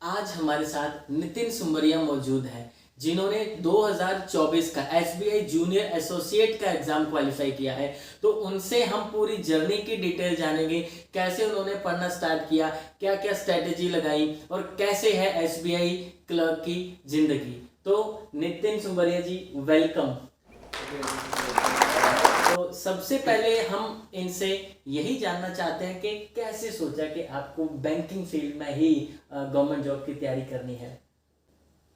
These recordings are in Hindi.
आज हमारे साथ नितिन सुंबरिया मौजूद हैं जिन्होंने 2024 का एसबीआई जूनियर एसोसिएट का एग्जाम क्वालिफाई किया है। तो उनसे हम पूरी जर्नी की डिटेल जानेंगे, कैसे उन्होंने पढ़ना स्टार्ट किया, क्या क्या स्ट्रेटेजी लगाई और कैसे है एसबीआई क्लर्क की जिंदगी। तो नितिन सुंबरिया जी, वेलकम। तो सबसे पहले हम इनसे यही जानना चाहते हैं कि कैसे सोचा कि आपको बैंकिंग फील्ड में ही गवर्नमेंट जॉब की तैयारी करनी है।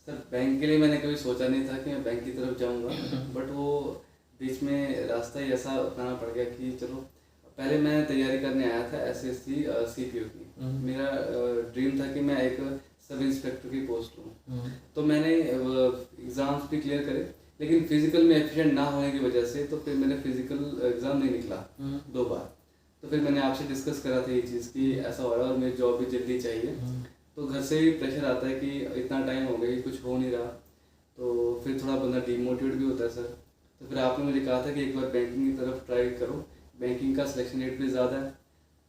सर, बैंक के लिए मैंने कभी सोचा नहीं था कि मैं बैंक की तरफ जाऊंगा, बट वो बीच में रास्ता ही ऐसा अपनाना पड़ गया कि चलो, पहले मैं तैयारी करने आया था एसएससी सीपीओ की। मेरा ड्रीम था कि मैं एक सब इंस्पेक्टर की पोस्ट लूँ। तो मैंने एग्ज़ाम्स भी क्लियर करे, लेकिन फिजिकल में एफिशिएंट ना होने की वजह से तो फिर मेरा फिजिकल एग्ज़ाम नहीं निकला 2 बार। तो फिर मैंने आपसे डिस्कस करा था ये चीज़ कि ऐसा हो रहा है और मुझे जॉब भी जल्दी चाहिए। तो घर से भी प्रेशर आता है कि इतना टाइम हो गया, कुछ हो नहीं रहा, तो फिर थोड़ा बंदा डीमोटिवेट भी होता है सर। तो फिर आपने मुझे कहा था कि एक बार बैंकिंग की तरफ ट्राई करो, बैंकिंग का सिलेक्शन रेट भी ज़्यादा है।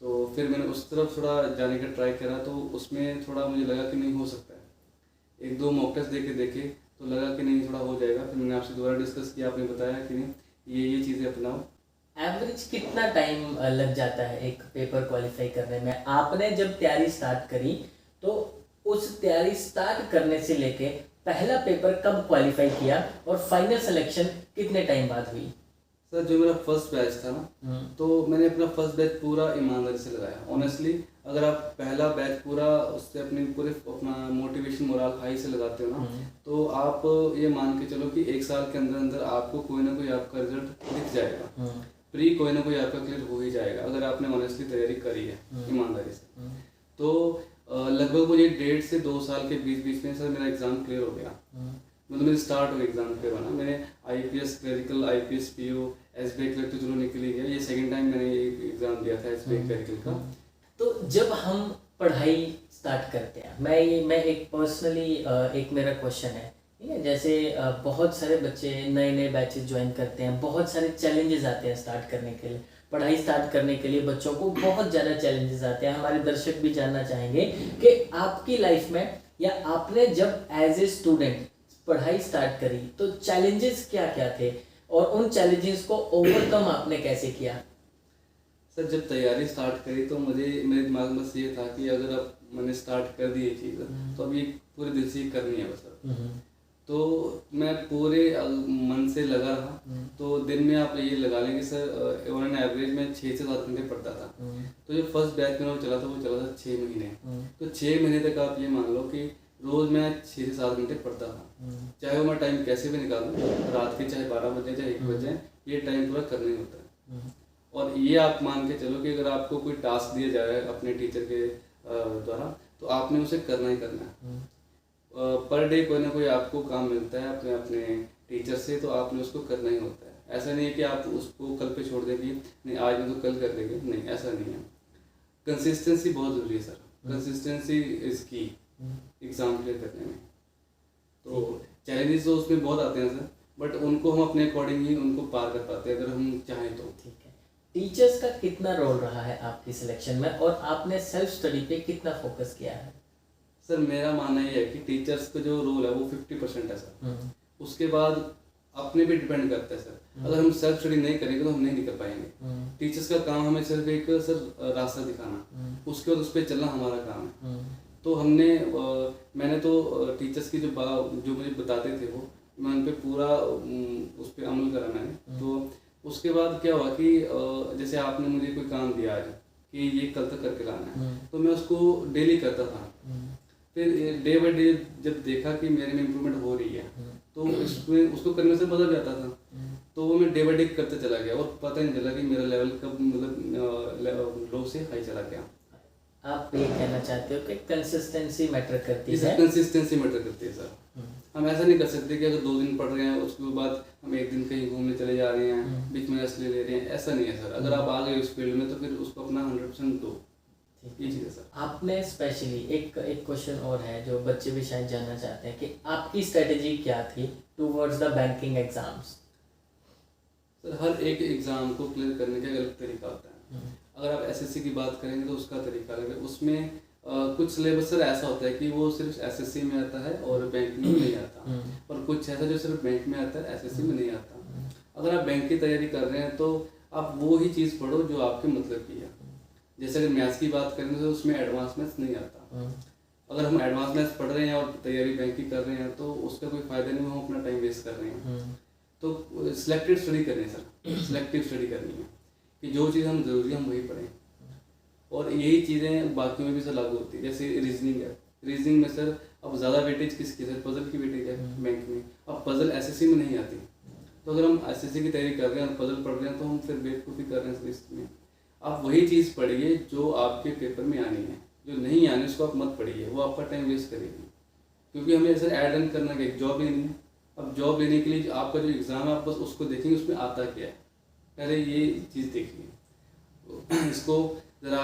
तो फिर मैंने उस तरफ थोड़ा जाने का ट्राई करा, तो उसमें थोड़ा मुझे लगा कि नहीं हो सकता है। 1-2 मॉक टेस्ट देखे तो लगा कि नहीं, थोड़ा हो जाएगा। फिर मैंने आपसे दोबारा डिस्कस किया, आपने बताया कि नहीं, ये चीज़ें अपनाओ। एवरेज कितना टाइम लग जाता है एक पेपर क्वालिफाई करने में? आपने जब तैयारी स्टार्ट करी तो उस तैयारी स्टार्ट करने से लेके पहला पेपर कब क्वालिफाई किया और फाइनल सिलेक्शन कितने टाइम बाद हुई? सर, जो मेरा फर्स्ट बैच था ना, तो मैंने अपना फर्स्ट बैच पूरा ईमानदारी से लगाया। ऑनेस्टली, अगर आप पहला बैच पूरा उससे अपना मोटिवेशन मोरल हाई से लगाते हो ना, तो आप ये मान के चलो कि 1 साल के अंदर अंदर आपको कोई ना कोई आपका रिजल्ट दिख जाएगा। प्री कोई ना कोई आपका क्लियर हो ही जाएगा, अगर आपने ऑनेस्टली तैयारी करी है ईमानदारी से। तो लगभग मुझे 1.5 से 2 साल के बीच में सर मेरा एग्ज़ाम क्लियर हो गया। मतलब मेरे स्टार्ट हो एग्ज़ाम क्लियर होना। मैंने IPS clerical, IPS PO, SBI clerk तो चलो निकल ही गया। ये सेकंड टाइम मैंने ये एग्ज़ाम दिया था एसबीआई क्लरिकल का। तो जब हम पढ़ाई स्टार्ट करते हैं, मैं एक पर्सनली एक मेरा क्वेश्चन है, ठीक है? जैसे बहुत सारे बच्चे नए नए बैचेस ज्वाइन करते हैं, बहुत सारे चैलेंजेस आते हैं स्टार्ट करने के लिए। पढ़ाई स्टार्ट करने के लिए बच्चों को बहुत ज़्यादा चैलेंजेस आते हैं। हमारे दर्शक भी जानना चाहेंगे कि आपकी लाइफ में या आपने जब एज ए स्टूडेंट पढ़ाई स्टार्ट करी तो चैलेंजेस क्या क्या थे और उन चैलेंजेस को ओवरकम आपने कैसे किया? सर, जब तैयारी स्टार्ट करी तो मेरे दिमाग में बस ये था कि अगर अब मैंने स्टार्ट कर दी ये चीज़, तो अब ये पूरे दिल से करनी है बस अब। तो मैं पूरे मन से लगा रहा। तो दिन में आप ये लगा लेंगे सर, ऑन एवरेज में 6 से 7 घंटे पढ़ता था। तो जो फर्स्ट बैच में वो चला था 6 महीने। तो 6 महीने तक आप ये मान लो कि रोज़ मैं 6 से 7 घंटे पढ़ता था। चाहे वो मैं टाइम कैसे भी निकालूं, रात के चाहे 12 बजे चाहे 1 बजे, ये टाइम पूरा करना ही होता है। और ये आप मान के चलो कि अगर आपको कोई टास्क दिया जाए अपने टीचर के द्वारा, तो आपने उसे करना ही करना है। पर डे कोई ना कोई आपको काम मिलता है अपने अपने टीचर से, तो आपने उसको करना ही होता है। ऐसा नहीं है कि आप उसको कल पे छोड़ देंगे, नहीं आज नहीं तो कल कर लेंगे, नहीं, ऐसा नहीं है। कंसिस्टेंसी बहुत ज़रूरी है सर। कंसिस्टेंसी इज़ की एग्ज़ाम क्लियर करने में। तो चैलेंजेस तो उसमें बहुत आते हैं सर, बट उनको हम अपने अकॉर्डिंग ही उनको पार कर पाते हैं अगर हम चाहें तो। ठीक है। टीचर्स का कितना रोल रहा है आपकी सिलेक्शन में और आपने सेल्फ स्टडी पे कितना फोकस किया है? सर, मेरा मानना ये है कि टीचर्स का जो रोल है वो 50% है सर। उसके बाद अपने पे डिपेंड करता है सर। अगर हम सेल्फ स्टडी नहीं करेंगे तो हम नहीं निकल पाएंगे। टीचर्स का काम हमें सिर्फ एक सर रास्ता दिखाना, उसके बाद उस पर चलना हमारा काम है। तो मैंने तो टीचर्स की जो मुझे बताते थे वो मैं उन पर पूरा उस पर अमल करा मैंने। तो उसके बाद क्या हुआ कि जैसे आपने मुझे कोई काम दिया आज कि ये कल तक करके लाना है, तो मैं उसको डेली करता था। फिर डे बाई डे जब देखा कि मेरे में इम्प्रूवमेंट हो रही है, तो इसमें उसको करने से बदल जाता था। तो वो मैं डे बाई डे करते चला गया और पता नहीं चला कि मेरा लेवल कब मतलब लो से हाई चला गया। आप ये कहना चाहते हो कि कंसिस्टेंसी मैटर करती है? कंसिस्टेंसी मैटर करती है सर। हम ऐसा नहीं कर सकते कि अगर 2 दिन पढ़ रहे हैं उसके बाद हम 1 दिन कहीं घूमने चले जा रहे हैं, बीच में रेस्ट ले रहे हैं, ऐसा नहीं है सर। अगर आप आ गए उस फील्ड में तो फिर उसको अपना 100% दो। ये चीज़ है सर। आपने स्पेशली एक क्वेश्चन और है जो बच्चे भी शायद जानना चाहते हैं कि आपकी स्ट्रेटेजी क्या थी towards the banking exams? Sir, हर एक एग्ज़ाम को क्लियर करने का अलग तरीका होता है। अगर आप एसएससी की बात करेंगे तो उसका तरीका अलग है। उसमें कुछ सिलेबस सर ऐसा होता है कि वो सिर्फ एसएससी में आता है और बैंक में नहीं आता, और कुछ ऐसा जो सिर्फ बैंक में आता है एसएससी में नहीं आता। अगर आप बैंक की तैयारी कर रहे हैं तो आप वो ही चीज़ पढ़ो जो आपके मतलब की है। जैसे अगर मैथ्स की बात करें तो उसमें एडवांस मैथ्स नहीं आता। अगर हम एडवांस मैथ्स पढ़ रहे हैं और तैयारी बैंक की कर रहे हैं तो उसका कोई फायदा नहीं, हम अपना टाइम वेस्ट कर रहे हैं। तो सिलेक्टिव स्टडी करनी है सर, सिलेक्टिव स्टडी करनी है कि जो चीज़ हम जरूरी है हम वही पढ़ें। और यही चीज़ें बाकी में भी सर लागू होती है। जैसे रीजनिंग है, रीजनिंग में सर अब ज़्यादा वेटेज किसकी, सर पजल की वेटेज है बैंक में। अब पजल एसएससी में नहीं आती, तो अगर हम एसएससी की तैयारी कर रहे हैं और पजल पढ़ रहे हैं तो हम फिर बेवकूफ़ी कर रहे हैं सर इसमें। आप वही चीज़ पढ़िए जो आपके पेपर में आनी है, जो नहीं आनी उसको आप मत पढ़िए, वो आपका टाइम वेस्ट करेगी। क्योंकि हमें सर ऐड ऑन करना है, जॉब लेनी है। अब जॉब लेने के लिए आपका जो एग्ज़ाम है आप बस उसको देखेंगे उसमें आता क्या है, पहले ये चीज़ देखिए। तो इसको ज़रा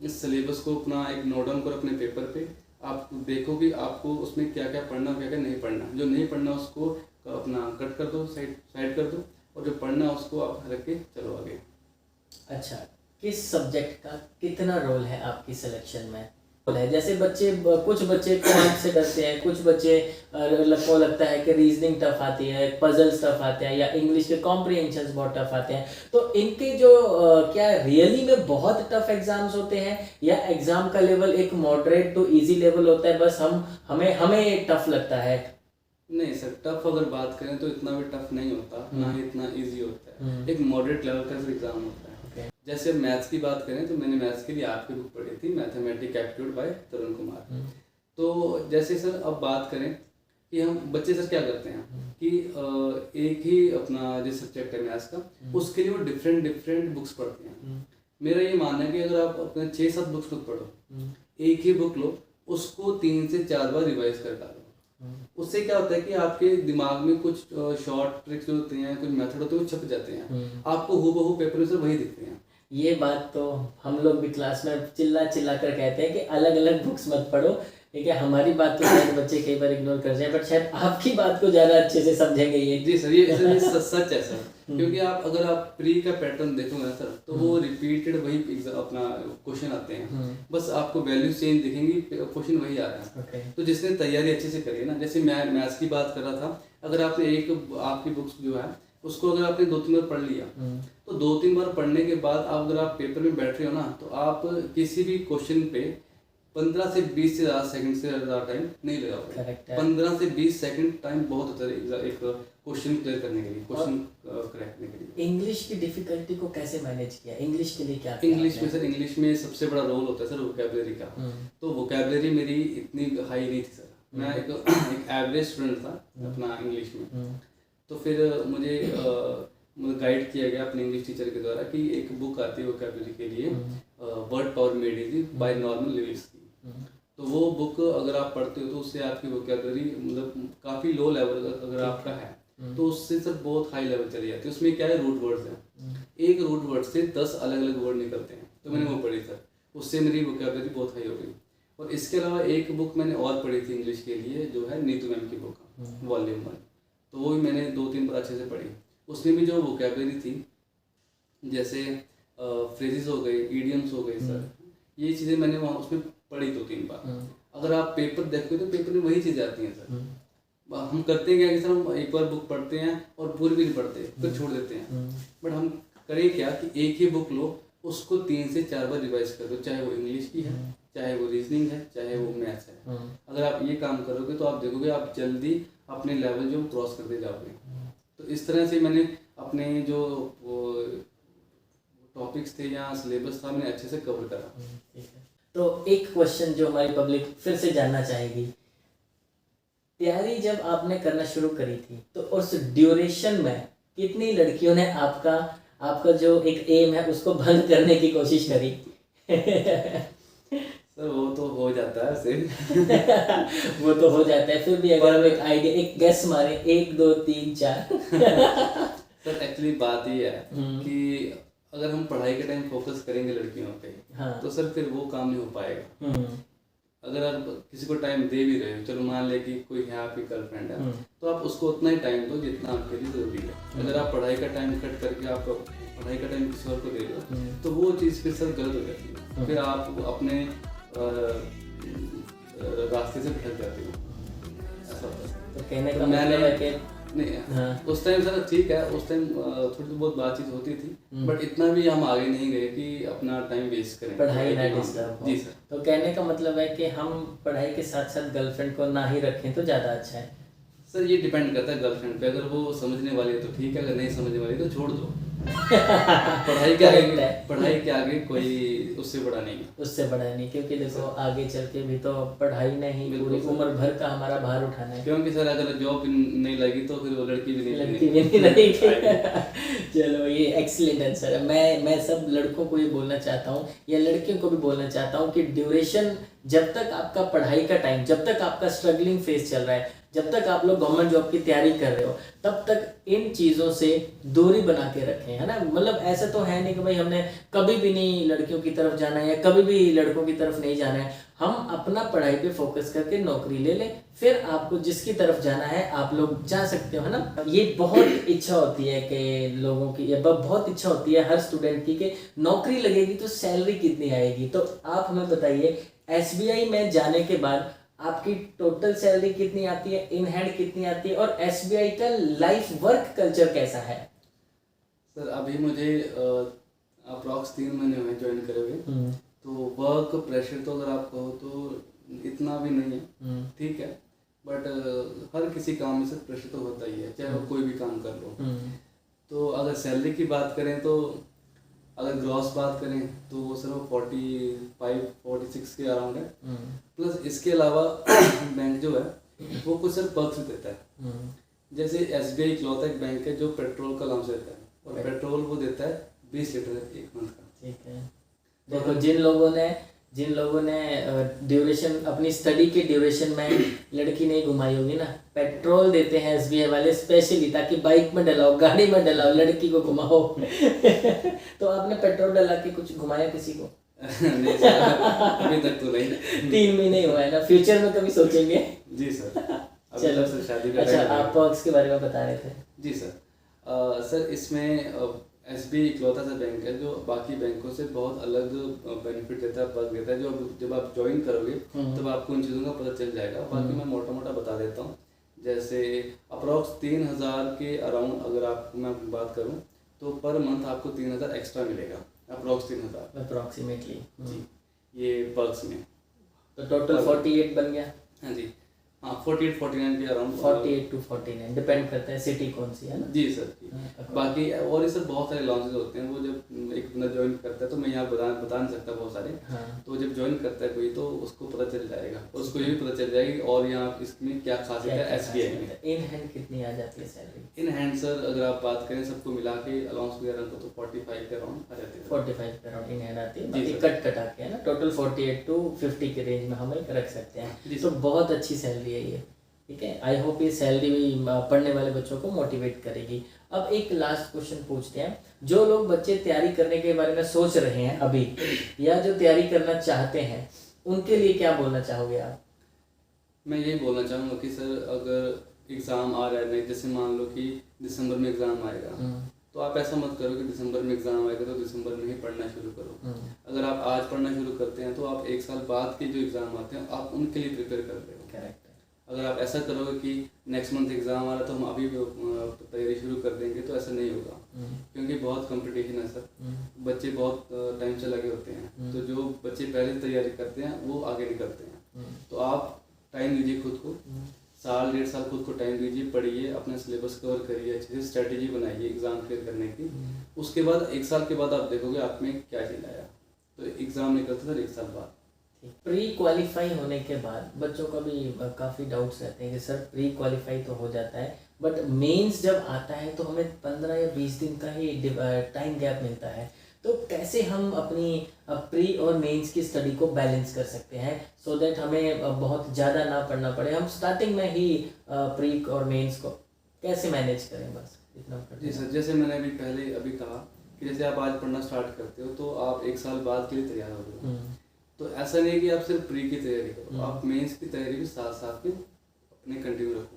इस सिलेबस को अपना एक नोट डाउन करो अपने पेपर पे। आप देखो कि आपको उसमें क्या क्या पढ़ना क्या क्या नहीं पढ़ना। जो नहीं पढ़ना उसको अपना कट कर दो, साइड कर दो, और जो पढ़ना उसको आप रख के चलो आगे। अच्छा, किस सब्जेक्ट का कितना रोल है आपकी सिलेक्शन में? है जैसे बच्चे, कुछ बच्चे क्वांट से डरते हैं, कुछ बच्चे को लगता है कि रीजनिंग टफ आती है, पजल्स टफ आते हैं, या इंग्लिश के कॉम्प्रिहेंशंस बहुत टफ आते हैं। तो इनके जो क्या रियली में बहुत टफ एग्जाम्स होते हैं, या एग्जाम का लेवल एक मॉडरेट टू इजी लेवल होता है, बस हमें टफ लगता है? नहीं सर, टफ अगर बात करें तो इतना भी टफ नहीं होता, ना ही इतना इजी होता है। एक मॉडरेट लेवल का एग्जाम होता है। जैसे मैथ्स की बात करें तो मैंने मैथ्स के लिए आपकी बुक पढ़ी थी, मैथमेटिक एप्टीट्यूड बाय तरुण कुमार। तो जैसे सर अब बात करें कि हम बच्चे सर क्या करते हैं कि एक ही अपना जो सब्जेक्ट है मैथ्स का, उसके लिए वो डिफरेंट बुक्स पढ़ते हैं। मेरा ये मानना है कि अगर आप अपने 6-7 बुक्स खुद पढ़ो, एक ही बुक लो, उसको 3 से 4 बार रिवाइज कर डालो। उससे क्या होता है कि आपके दिमाग में कुछ शॉर्ट ट्रिक्स होते हैं, कुछ मेथड होते हैं, वो छप जाते हैं, आपको हूबहू पेपर में सर वही दिखते हैं। ये बात तो हम लोग भी क्लास में चिल्ला कर कहते हैं कि अलग अलग बुक्स मत पढ़ो, ठीक है। हमारी बात तो शायद बच्चे कई बार इग्नोर कर जाए, बट शायद आपकी बात को ज़्यादा अच्छे से समझेंगे ये। जी सर, ये सच है सर। क्योंकि आप अगर आप प्री का पैटर्न देखोगे ना सर, तो वो रिपीटेड वही अपना क्वेश्चन आते हैं, बस आपको वैल्यू चेंज दिखेंगी, क्वेश्चन वही आ रहा है। तो जिसने तैयारी अच्छे से करी है ना, जैसे मैं मैथ्स की बात कर रहा था, अगर आपने आपकी बुक्स जो है उसको अगर आपने 2-3 बार पढ़ लिया, तो 2-3 बार पढ़ने के बाद अगर आप पेपर में बैठ रहे हो ना, तो आप किसी भी क्वेश्चन पे 15 से 20 से ज़्यादा सेकंड से ज़्यादा टाइम नहीं लगाओगे। 15 से 20 सेकंड टाइम बहुत होता है एक क्वेश्चन क्लियर करने के लिए, क्वेश्चन क्रैक करने के लिए। इंग्लिश की डिफिकल्टी को कैसे मैनेज किया? इंग्लिश के लिए क्या? इंग्लिश में सर, इंग्लिश में सबसे बड़ा रोल होता है सर वोकैबुलरी का। तो वोकैबुलरी मेरी इतनी हाई नहीं थी सर, मैं एक एवरेज स्टूडेंट था अपना इंग्लिश में। तो फिर मुझे गाइड किया गया अपने इंग्लिश टीचर के द्वारा कि एक बुक आती है वोकैबुलरी के लिए, word power made easy by Norman Levitsky. तो वो बुक अगर आप पढ़ते हो तो उससे आपकी वोकैबुलरी मतलब काफ़ी लो लेवल अगर आपका है तो उससे सर बहुत हाई लेवल चली जाती है। उसमें क्या है, रूट वर्ड्स हैं, एक रूट वर्ड से 10 अलग अलग वर्ड निकलते हैं। तो मैंने वो पढ़ी सर, उससे मेरी वोकैबुलरी बहुत हाई हो गई। और इसके अलावा एक बुक मैंने और पढ़ी थी इंग्लिश के लिए, जो है नीतू मैम की बुक, वॉल्यूम 1। तो वो भी मैंने 2-3 बार अच्छे से पढ़ी। उसमें भी जो वोकैबुलरी थी, जैसे फ्रेजेस हो गए, इडियम्स हो गए सर, ये चीज़ें मैंने वहाँ उसमें पढ़ी 2-3 बार। अगर आप पेपर देखते हो तो पेपर में वही चीज़ें आती हैं सर। हम करते हैं क्या कि सर हम एक बार बुक पढ़ते हैं और पूरी भी नहीं पढ़ते, फिर छोड़ देते हैं। बट हम करें क्या कि एक ही बुक लो, उसको 3 से 4 बार रिवाइज कर दो, चाहे वो इंग्लिश की है, चाहे वो रीजनिंग है, चाहे वो मैथ्स है। अगर आप ये काम करोगे तो आप देखोगे आप जल्दी अपने लेवल जो क्रॉस करते जाओगे। तो इस तरह से मैंने अपने जो टॉपिक्स थे या सिलेबस था, मैंने अच्छे से कवर करा। तो एक क्वेश्चन जो हमारी पब्लिक फिर से जानना चाहेगी, तैयारी जब आपने करना शुरू करी थी तो उस ड्यूरेशन में कितनी लड़कियों ने आपका जो एक एम है उसको भंग करने की कोशिश करी? सर वो तो हो जाता है सिर्फ वो तो हो जाता है, फिर भी अगर हम एक आइडिया, एक गेस मारे, 1 2 3 4 सर एक्चुअली बात ये है कि अगर हम पढ़ाई के टाइम फोकस करेंगे लड़कियों पे, तो सर फिर वो काम नहीं हो पाएगा। अगर आप किसी को टाइम दे भी रहे हो, चलो मान ले कि कोई है आपकी गर्लफ्रेंड है, तो आप उसको उतना ही टाइम दो जितना आपके लिए जरूरी है। अगर आप पढ़ाई का टाइम कट करके आप पढ़ाई का टाइम किसी और को दे दो, तो वो चीज़ फिर सर गलत हो जाती है। फिर आप अपने रास्ते से भटक जाती हूँ, ऐसा होता है। तो कहने तो का मतलब है कि नहीं, हाँ। उस टाइम सर ठीक है, उस टाइम थोड़ी बहुत बातचीत होती थी, बट इतना भी हम आगे नहीं गए कि अपना टाइम वेस्ट करें पढ़ाई ना के मामले डिस्टर्ब में। हो। जी सर। तो कहने का मतलब है कि हम पढ़ाई के साथ साथ गर्लफ्रेंड को ना ही रखें तो ज़्यादा अच्छा है। सर ये डिपेंड करता है गर्लफ्रेंड पे, अगर वो समझने वाली है तो ठीक है, अगर नहीं समझने वाली तो छोड़ दो। पढ़ाई के Correct आगे, है। पढ़ाई के आगे कोई उससे बड़ा नहीं है। उससे बड़ा नहीं, क्योंकि देखो आगे चल के भी तो पढ़ाई ने ही बिल्कुल पूरी सर। उम्र भर का हमारा भार उठाना है। क्योंकि सर अगर जॉब नहीं लगी तो फिर वो लड़की भी नहीं लड़की भी नहीं रहेगी। आएगी। चलो ये एक्सीलेंट आंसर है। मैं सब लड़कों को ये बोलना चाहता हूँ या लड़कियों को भी बोलना चाहता हूँ कि ड्यूरेशन, जब तक आपका पढ़ाई का टाइम, जब तक आपका स्ट्रगलिंग फेज चल रहा है, जब तक आप लोग गवर्नमेंट जॉब की तैयारी कर रहे हो, तब तक इन चीज़ों से दूरी बना के रखें, है ना। मतलब ऐसा तो है नहीं कि भाई हमने कभी भी नहीं लड़कियों की तरफ जाना है या कभी भी लड़कों की तरफ नहीं जाना है। हम अपना पढ़ाई पे फोकस करके नौकरी ले लें, फिर आपको जिसकी तरफ जाना है आप लोग जा सकते हो, है ना। ये बहुत इच्छा होती है कि लोगों की, ये बहुत इच्छा होती है हर स्टूडेंट की कि नौकरी लगेगी तो सैलरी कितनी आएगी। तो आप हमें बताइए, एसबीआई में जाने के बाद आपकी टोटल सैलरी कितनी आती है, इन हैंड कितनी आती है, और एसबीआई का लाइफ वर्क कल्चर कैसा है? सर अभी मुझे अप्रॉक्स 3 महीने हुए ज्वाइन करे हुए, तो वर्क प्रेशर तो अगर आप कहो तो इतना भी नहीं है, ठीक है, बट हर किसी काम में से प्रेशर तो होता ही है, चाहे वो कोई भी काम कर लो। तो अगर सैलरी की बात करें तो अगर ग्रॉस बात करें तो वो सर 45-46 के अराउंड है। प्लस इसके अलावा बैंक जो है वो कुछ सर पर्क्स देता है। जैसे एसबीआई इकलौता एक बैंक है जो पेट्रोल का अलाउंस देता है, और पेट्रोल वो देता है 20 लीटर एक मंथ का। ठीक है। देखो जिन लोगों ने ड्यूरेशन अपनी स्टडी के ड्यूरेशन में लड़की नहीं घुमाई होगी ना, पेट्रोल देते हैं एसबीआई वाले स्पेशली, ताकि बाइक में डलाओ, गाड़ी में डलाओ, लड़की को घुमाओ। तो आपने पेट्रोल डला के कुछ घुमाया किसी को? नहीं सर, अभी तक तो नहीं। 3 महीने हुआ है ना, फ्यूचर में कभी सोचेंगे? जी सर। चलो सर शादी का अच्छा, टाइम आप पर्क्स के बारे में बता रहे थे। जी सर। सर इसमें एसबीआई इकलौता सा बैंक है जो बाकी बैंकों से बहुत अलग बेनिफिट देता है, पर्क देता है, जो जब आप ज्वाइन करोगे तब आपको उन चीज़ों का पता चल जाएगा। बाकी मैं मोटा मोटा बता देता हूँ। जैसे अप्रॉक्स 3000 के अराउंड अगर आपको मैं बात करूँ तो पर मंथ आपको 3000 एक्स्ट्रा मिलेगा, अप्रॉक्स 3000 अप्रोक्सीमेटली जी, ये पर्क्स में। तो टोटल 48 बन गया। हाँ जी, हाँ 48-49 के अराउंड। 48 to 49 डिपेंड करता है सिटी कौन सी है ना। जी सर जी। बाकी और ये सब बहुत सारे लॉन्चेस होते हैं, वो जब एक बंदा ज्वाइन करता है तो मैं यहाँ बता नहीं सकता बहुत सारे। हाँ। तो जब ज्वाइन करता है कोई तो उसको पता चल जाएगा, उसको ये भी पता चल जाएगी और यहाँ इसमें क्या खासियत है एसबीआई में। इन हैंड कितनी आ जाती है सैलरी? इन हैंड सर अगर आप बात करें सबको मिला के अलाउंस वगैरह को तो 45 के अराउंड आ जाती है। 45 के अराउंड इन हैंड आती है, जी बाकी सर। कट कटा के है ना, टोटल 48 to 50 के रेंज में हम एक रख सकते जी हैं। सर। तो बहुत अच्छी सैलरी है ये, ठीक है। आई होप ये सैलरी भी पढ़ने वाले बच्चों को मोटिवेट करेगी। अब एक लास्ट क्वेश्चन पूछते हैं, जो लोग बच्चे तैयारी करने के बारे में सोच रहे हैं अभी, या जो तैयारी करना चाहते हैं, उनके लिए क्या बोलना चाहोगे आप? मैं यही बोलना चाहूँगा कि सर अगर एग्ज़ाम आ रहा है, जैसे मान लो कि दिसंबर में एग्ज़ाम आएगा, तो आप ऐसा मत करो कि दिसंबर में एग्ज़ाम आएगा तो दिसंबर में ही पढ़ना शुरू करो। अगर आप आज पढ़ना शुरू करते हैं तो आप 1 साल बाद के जो एग्ज़ाम आते हैं आप उनके लिए प्रिपेयर कर रहे हो। करेक्ट। अगर आप ऐसा करोगे कि नेक्स्ट मंथ एग्ज़ाम आ रहा है तो हम अभी तैयारी शुरू कर देंगे, तो ऐसा नहीं होगा, क्योंकि बहुत कंपटीशन है सर, बच्चे बहुत टाइम से लगे होते हैं। तो जो बच्चे पहले से तैयारी करते हैं वो आगे निकलते हैं। तो आप टाइम दीजिए खुद को, 1-1.5 साल खुद को टाइम दीजिए, पढ़िए, अपना सिलेबस कवर करिए, अच्छे से स्ट्रेटेजी बनाइए एग्ज़ाम क्लियर करने की। उसके बाद 1 साल के बाद आप देखोगे आप में क्या चीज़ आया। तो एग्ज़ाम निकलता सर 1 साल बाद। प्री क्वालिफाई होने के बाद बच्चों का भी काफ़ी डाउट्स रहते हैं कि सर प्री क्वालिफाई तो हो जाता है, बट मेंस जब आता है तो हमें 15 या 20 दिन का ही टाइम गैप मिलता है। तो कैसे हम अपनी प्री और मेंस की स्टडी को बैलेंस कर सकते हैं सो दैट हमें बहुत ज़्यादा ना पढ़ना पड़े, हम स्टार्टिंग में ही प्री और मेंस को कैसे मैनेज करें, बस इतना। जी सर, जैसे मैंने अभी कहा कि जैसे आप आज पढ़ना स्टार्ट करते हो तो आप 1 साल बाद के लिए तैयार हो गए। तो ऐसा नहीं है कि आप सिर्फ प्री की तैयारी करो, आप मेंस की तैयारी भी साथ साथ में अपने कंटिन्यू रखो,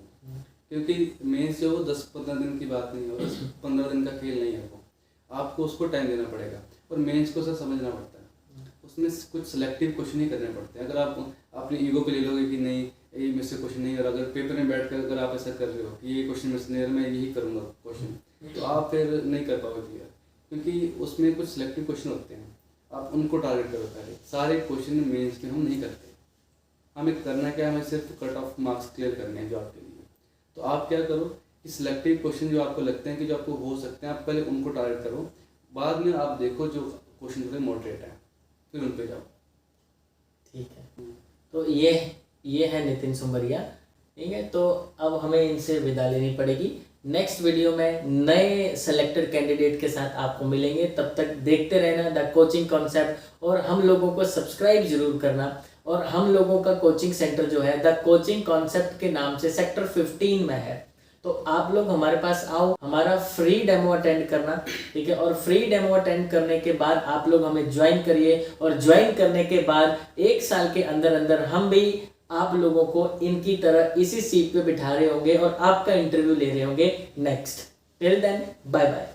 क्योंकि मेंस जो 10-15 दिन की बात नहीं है, 10-15 दिन का खेल नहीं है वो, आपको उसको टाइम देना पड़ेगा। और मेंस को सर समझना पड़ता है, उसमें कुछ सिलेक्टिव क्वेश्चन ही करने पड़ते हैं। अगर आप अपने ईगो पे ले लोगे कि नहीं ये मुझसे क्वेश्चन नहीं, और अगर पेपर में बैठ कर अगर आप ऐसा कर रहे हो कि ये क्वेश्चन मुझसे नहीं, मैं यही करूँगा क्वेश्चन, तो आप फिर नहीं कर पाओगे क्लियर, क्योंकि उसमें कुछ सिलेक्टिव क्वेश्चन होते हैं, आप उनको टारगेट करो पहले। सारे क्वेश्चन मेंस में हम नहीं करते, हमें करना क्या है, हमें सिर्फ कट ऑफ मार्क्स क्लियर करने हैं जो आपके लिए। तो आप क्या करो कि सिलेक्टिव क्वेश्चन जो आपको लगते हैं कि जो आपको हो सकते हैं, आप पहले उनको टारगेट करो, बाद में आप देखो जो क्वेश्चन थोड़े मॉडरेट हैं फिर उन पे जाओ। ठीक है, तो ये है नितिन सुमरिया, ठीक है। तो अब हमें इनसे विदा लेनी पड़ेगी। नेक्स्ट वीडियो में नए सेलेक्टेड कैंडिडेट के साथ आपको मिलेंगे, तब तक देखते रहना द कोचिंग कॉन्सेप्ट, और हम लोगों को सब्सक्राइब जरूर करना। और हम लोगों का कोचिंग सेंटर जो है द कोचिंग कॉन्सेप्ट के नाम से सेक्टर 15 में है, तो आप लोग हमारे पास आओ, हमारा फ्री डेमो अटेंड करना, ठीक है। और फ्री डेमो अटेंड करने के बाद आप लोग हमें ज्वाइन करिए, और ज्वाइन करने के बाद 1 साल के अंदर अंदर हम भी आप लोगों को इनकी तरह इसी सीट पे बिठा रहे होंगे और आपका इंटरव्यू ले रहे होंगे next. Till then bye bye.